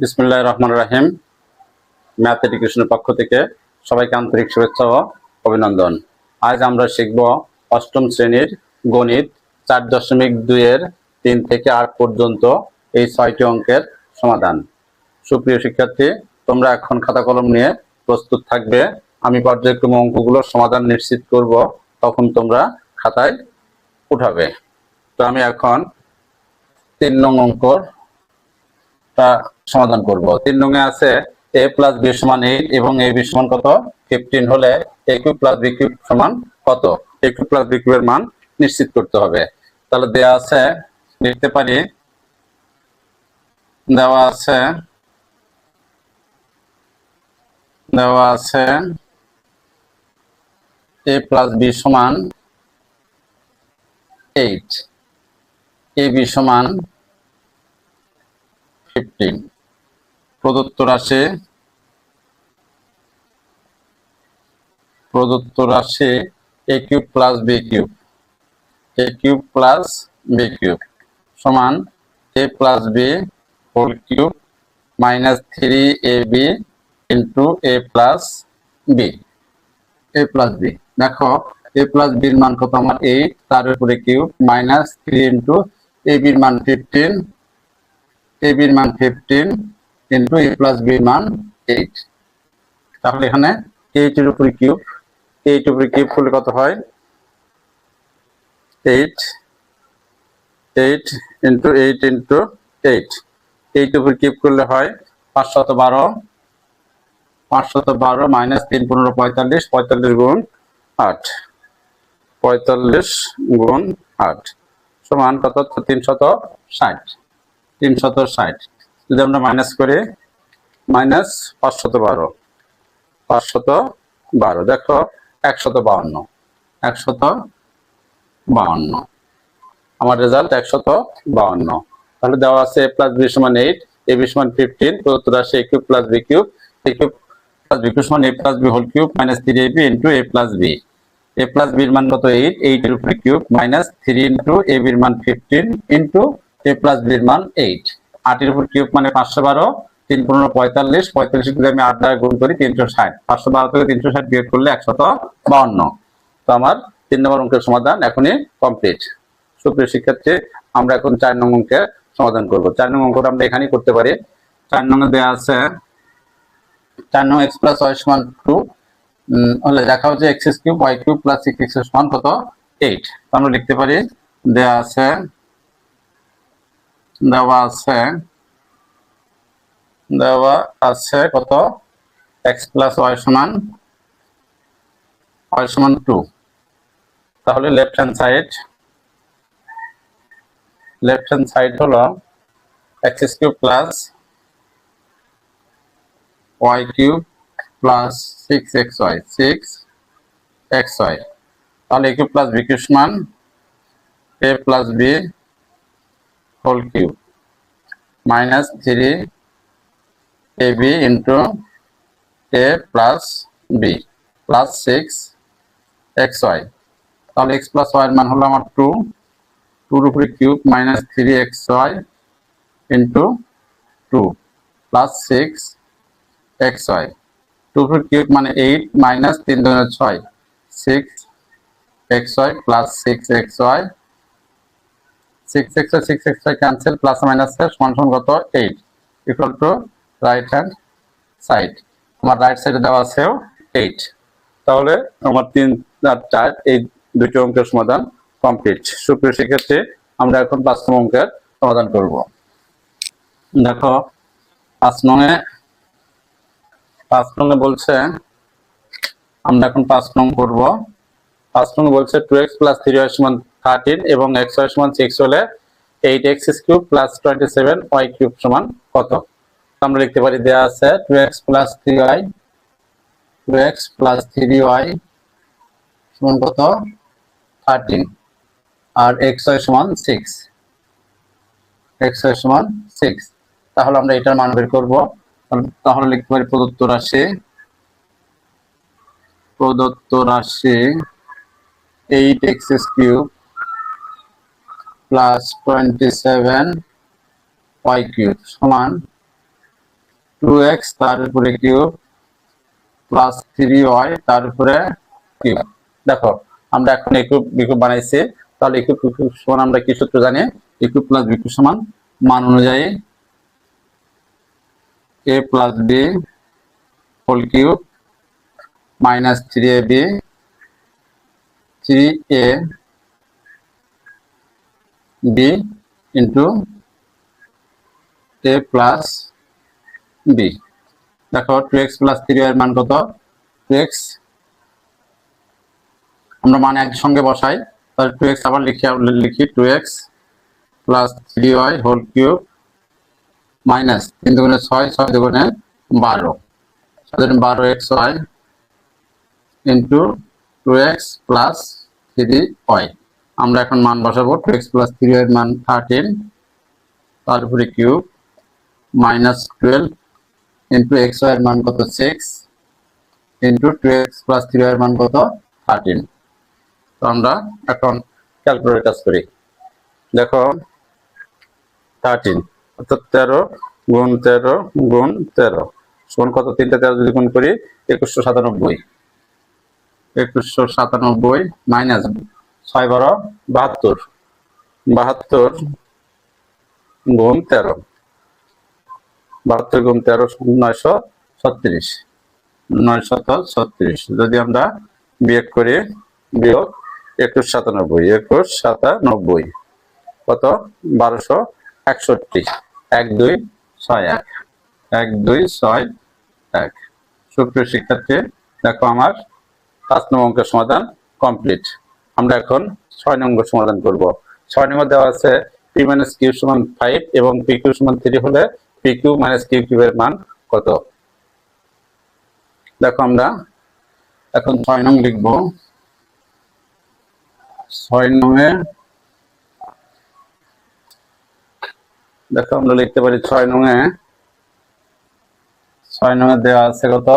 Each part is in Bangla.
বিসমিল্লাহির রহমানির রহিম। ম্যাথ এডুকেশনের পক্ষ থেকে সবাইকে আন্তরিক শুভেচ্ছা ও অভিনন্দন। আজ আমরা শিখব অষ্টম শ্রেণীর গণিত 4.2 এর 3 থেকে 8 পর্যন্ত এই 6টি অঙ্কের সমাধান। সুপ্রিয় শিক্ষার্থী, তোমরা এখন খাতা কলম নিয়ে প্রস্তুত থাকবে। আমি পর্যায়ক্রমে অঙ্কগুলোর সমাধান নিশ্চিত করব, তখন তোমরা খাতায় উঠাবে। তো আমি এখন 3 নং অঙ্কর সমাধান করব। 3 নং এ আছে a + b = 8 এবং ab সমান কত 15 হলে a³ + b³ সমান কত। a³ + b³ এর মান নিশ্চিত করতে হবে। তাহলে দেওয়া আছে, লিখতে পারি, দেওয়া আছে a + b সমান 8, ab সমান 15। প্রদত্ত রাশি a³ + b³ সমান a + b whole cube minus 3ab into a + b। দেখো a + b এর মান কত আমার 8, তার উপরে কিউব মাইনাস 3 ইন্টু ab এর মান 15, ইন্টু a + b এর মান 8। তাহলে এখানে 8 এর উপরে কিউব, 8 উপরে কিউব করলে কত হয় 8 ইন্টু 8 ইন্টু 8, 8 উপরে কিউব করলে হয় 512 মাইনাস 3 15 45, 45 গুণ 8, 45 গুণ 8 সমান কত 360। যদি আমরা মাইনাস করি মাইনাস 512, দেখো 152, আমার রেজাল্ট 152। তাহলে দেওয়া আছে a + b = 8, ab = 15, প্রদত্ত রাশি a³ + b³ সমান a + b whole cube minus 3ab into a + b। a + b এর মান কত 8, 8 এর উপরে কিউব মাইনাস 3 ইন্টু ab এর মান 15 ইন্টু a + b এর মান 8, 8 এর উপর কিউব মানে 512, 3 15 45, 45 যদি আমি 8 দ্বারা গুণ করি 360, 512 থেকে 360 বিয়োগ করলে 152। তো আমার 3 নম্বর অঙ্কের সমাধান এখনই কমপ্লিট। সুপ্রিয় শিক্ষার্থী, আমরা এখন 4 নং অঙ্কের সমাধান করব। 4 নং অঙ্কটা আমরা এখানেই করতে পারি। 4 নং এ দেওয়া আছে 4 নং x + y = 2 হলে দেখা হচ্ছে x³ y³ + 6x সমান কত 8। তো আমরা লিখতে পারি, দেওয়া আছে কত x + y = 2। তাহলে লেফট হ্যান্ড সাইড হলো x³ + y³ + 6xy, তাহলে a³ + b³ সমান a + b whole cube minus 3ab into a + b plus 6xy। তাহলে x + y এর মান হলো আমার 2, 2 এর উপরে cube minus 3xy into 2 plus 6xy। 2 উপরে কিউব মানে 8 minus 3 2 6, 6xy plus 6xy, 6xy cancel, plus minus সমান কত 8 equal to right hand side. আমার রাইট সাইডে দেওয়া আছে 8। তাহলে আমার 3 আর 4 এই দুটো অঙ্কের সমাধান কমপ্লিট। সুপ্রিয় শিক্ষার্থী, আমরা এখন 5 নং অঙ্কের সমাধান করব। দেখো 5 নং এ বলছে, আমরা এখন 5 নং করব। 5 নং বলছে 2x + 3y = 13 এবং xy = 6 হলে 8x³ + 27y³ সমান কত। আমরা লিখতে পারি, দেওয়া আছে 2x + 3y সমান কত 13 আর xy সমান 6, তাহলে আমরা এটার মান বের করব। তাহলে লিখতে পারি প্রদত্ত রাশি 8x³ + 27y³ সমান 2x তার উপরে কিউব প্লাস 3y তার উপরে কিউব। দেখো আমরা এখন a কিউব b কিউব বানাইছি, তাহলে a কিউব b কিউব সমান আমরা কি সূত্র জানি? a cube plus b cube সমান মান অনুযায়ী a plus b whole cube minus 3ab 3a b into a plus b। দেখো 2x প্লাস 3y এর মান কত? 2x আমরা মান একসঙ্গে বসাই, তাহলে 2x আবার লিখি 2x plus 3y whole cube minus 3 দুগুণে 6 6 দুগুণে 12 12xy into 2x plus 3y। আমরা এখন মান বসাবো 2x প্লাস 3y এর মান 13 তার উপরে কিউব মাইনাস 12 ইন্টু xy এর মান কত 6 ইন্টু 2x প্লাস 3y এর মান কত 13। তো আমরা এখন ক্যালকুলেটর কাজ করি। দেখো 13 অর্থাৎ 13 গুণ 13 গুণ 13 সমান কত? 3টা 13 যদি গুণ করি 2197 2197 মাইনাস 6 12 72 72 গুণ 13 72 গুণ 13 936 936। যদি আমরা বিয়োগ করি বিয়োগ 2197 কত? 1261 1261 1261। সুপ্রিয় শিক্ষার্থী, দেখো আমার 5 নং অঙ্কের সমাধান কমপ্লিট। আমরা এখন 6 নং অঙ্কের সমাধান করব। 6 নম্বর দেওয়া আছে p - q = 5 এবং pq = 3 হলে pq - q কিউব এর মান কত? দেখো আমরা এখন 6 নং লিখব। 6 নং-এ দেখো আমরা লিখতে পারি 6 নং-এ দেওয়া আছে কত?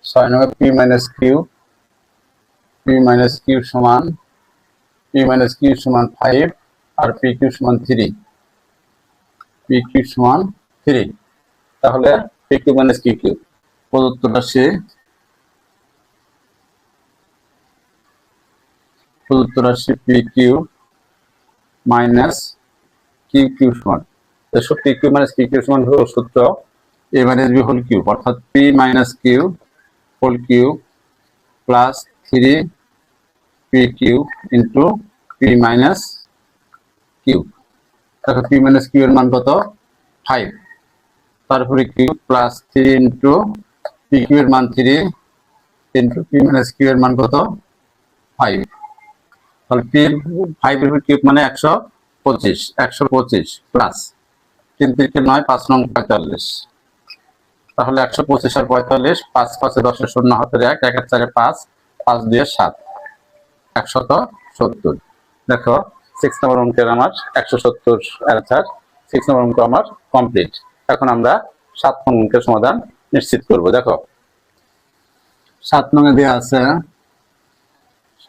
6 নং-এ p - q সমান 5 আর pq সমান 3 তাহলে pq - q কিউব প্রদত্ত রাশি pq - q কিউব সমান pq - q কিউব সমান হলো সূত্র a - b হোল কিউব অর্থাৎ p - q whole cube plus 3pq into p - q। দেখো p - q এর মান কত? 5 তারপরে কিউব প্লাস 3 ইন্টু pq এর মান 3 ইন্টু p - q এর মান কত? 5। তাহলে p 5 এর কিউব মানে 125 প্লাস 3 3 9 5 নং 45। তাহলে 125 আর 45 5 5 10 শূন্য হাতের 1 1 4 5 5 2 7 170। দেখো 6 নম্বর অঙ্কের আমার 170 অ্যান্সার। 6 নম্বর অঙ্ক আমার কমপ্লিট। এখন আমরা 7 নং অঙ্কের সমাধান নিশ্চিত করব। দেখো 7 নং এ দেওয়া আছে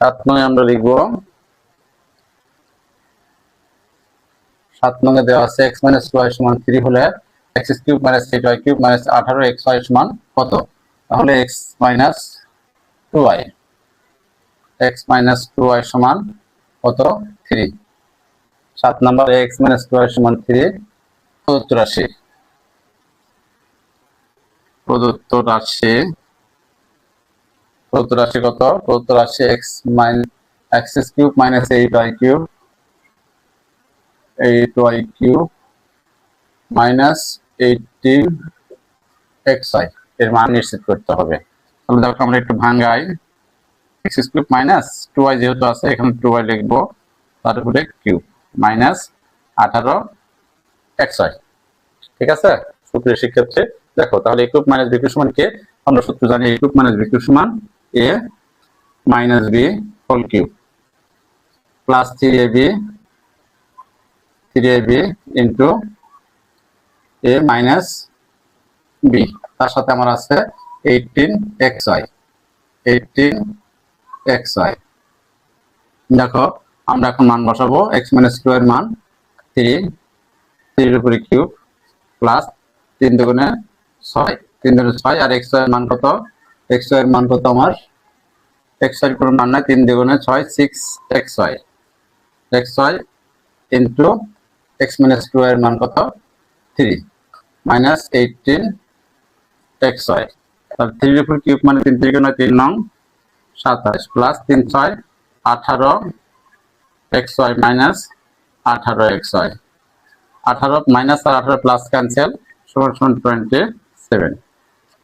7 নং এ আমরা লিখব 7 নং এ দেওয়া আছে x - 2y = 3 হলে x³ - 8y³ - 18xy সমান কত? তাহলে x - 2y সমান কত? 3। 7 নম্বর x - 2y সমান 3 প্রদত্ত রাশি কত? প্রদত্ত রাশি x³ - 8y³ -18xy এর মান নিশ্চিত করতে হবে। তাহলে দেখো আমরা একটু ভাঙাই। x³ - 2y যেহেতু আছে এখানে 2y লিখবো, তারপরে কিউব মাইনাস 18xy। ঠিক আছে সুপ্রিয় শিক্ষার্থী, দেখো তাহলে a কিউব - b কিউব সমান কে? আমরা সূত্র জানি a কিউব - b কিউব সমান a - b whole cube plus 3ab into a minus b, তার সাথে আমার আছে 18xy। দেখো আমরা এখন মান বসাবো x - q এর মান 3 এর উপরে কিউব প্লাস 3 দুগুণে 6 3 দুগুণে 6 আর x এর মান কত? x এর মান কত আমার? x এর কোনো মান নাই, 3 দুগুণে 6 6xy xy ইনটু x - 2 এর মান কত? 3 মাইনাস 18xy। তাহলে 3 এর উপর কিউব মানে 3 3 গুণ 3 নং 27 plus 3 6 18xy minus 18xy 18 minus আর 18 প্লাস ক্যান্সেল সমান সমান 27।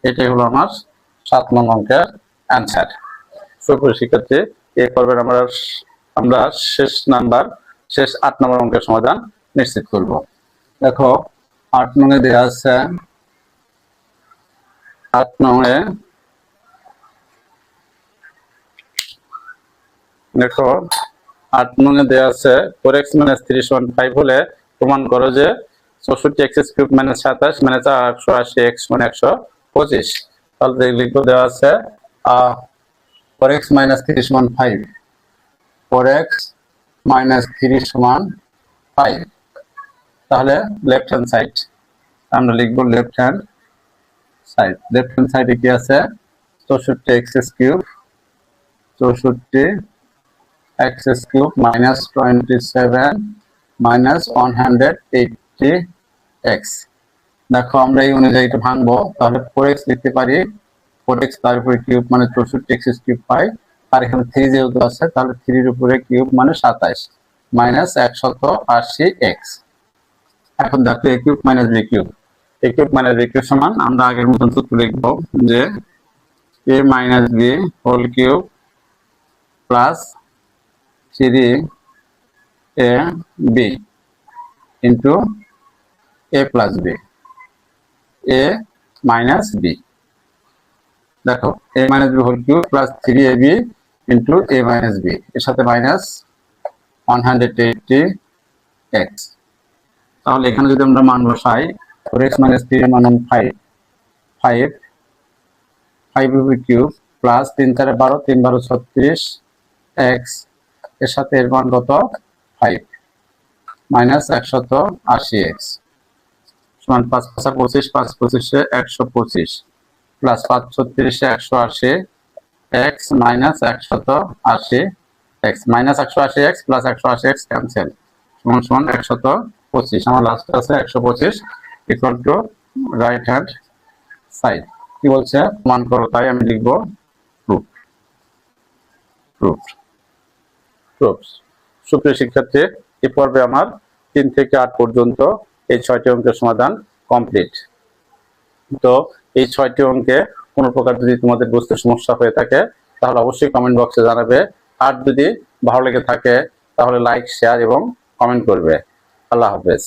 এটাই হলো আমার 7 নং অঙ্কের অ্যান্সার। সুপ্রিয় শিক্ষার্থী, এই পর্বের আমরা শেষ 8 নম্বর অঙ্কের সমাধান নিশ্চিত করব। দেখো 8 নং এ দেওয়া আছে 8 নং এ দেখো 8 নং এ দেওয়া আছে 4x - 3 = 5 হলে প্রমাণ করো যে 64x³ - 27 - 880x = 125। তাহলে লিখবো, দেওয়া আছে 4x - 3 = 5, 4x - 3 = 5। তাহলে লেফট হ্যান্ড সাইড আমরা লিখবো, লেফট হ্যান্ড সাইডে কি আছে? 64x³ - 27 - 180x। দেখো আমরা এই অনুযায়ী এটা ভাঙবো, তাহলে 4x লিখতে পারি, 4x তার উপরে কিউব মানে 64x³ পাই, আর এখানে 3 যেহেতু আছে তাহলে 3 এর উপরে কিউব মানে 27 মাইনাস 180x। এখন দেখো a cube minus b cube, a cube minus b cube সমান আমরা আগের মতন সূত্র লিখবো যে a minus b whole cube plus 3ab into a plus b, a minus b। দেখো a minus b whole cube plus 3ab into a minus b, এর সাথে মাইনাস 180x। তাহলে এখানে যদি আমরা মান বসাই 4x - 3 এর মান 5 কিউব প্লাস 3 4 12 3 12 36x, এর সাথে এর মান কত? 5 মাইনাস 180x সমান 5 5 25 5 25 125 plus 5 36 180x minus 180x minus 180x plus 180x cancel সমান সমান 125। আমার লাস্ট আছে 125 equal to right hand side. কি বলছে? প্রমাণ করো, তাই আমি লিখবো প্রুফ। সুপ্রিয় শিক্ষার্থী, এই পর্বে আমার 3 থেকে 8 পর্যন্ত এই 6টি অঙ্কের সমাধান কমপ্লিট। তো এই 6টি অঙ্কে কোনো প্রকার যদি তোমাদের বুঝতে সমস্যা হয়ে থাকে তাহলে অবশ্যই কমেন্ট বক্সে জানাবে, আর যদি ভালো লেগে থাকে তাহলে লাইক শেয়ার এবং কমেন্ট করবে। আল্লাহ হাফেজ।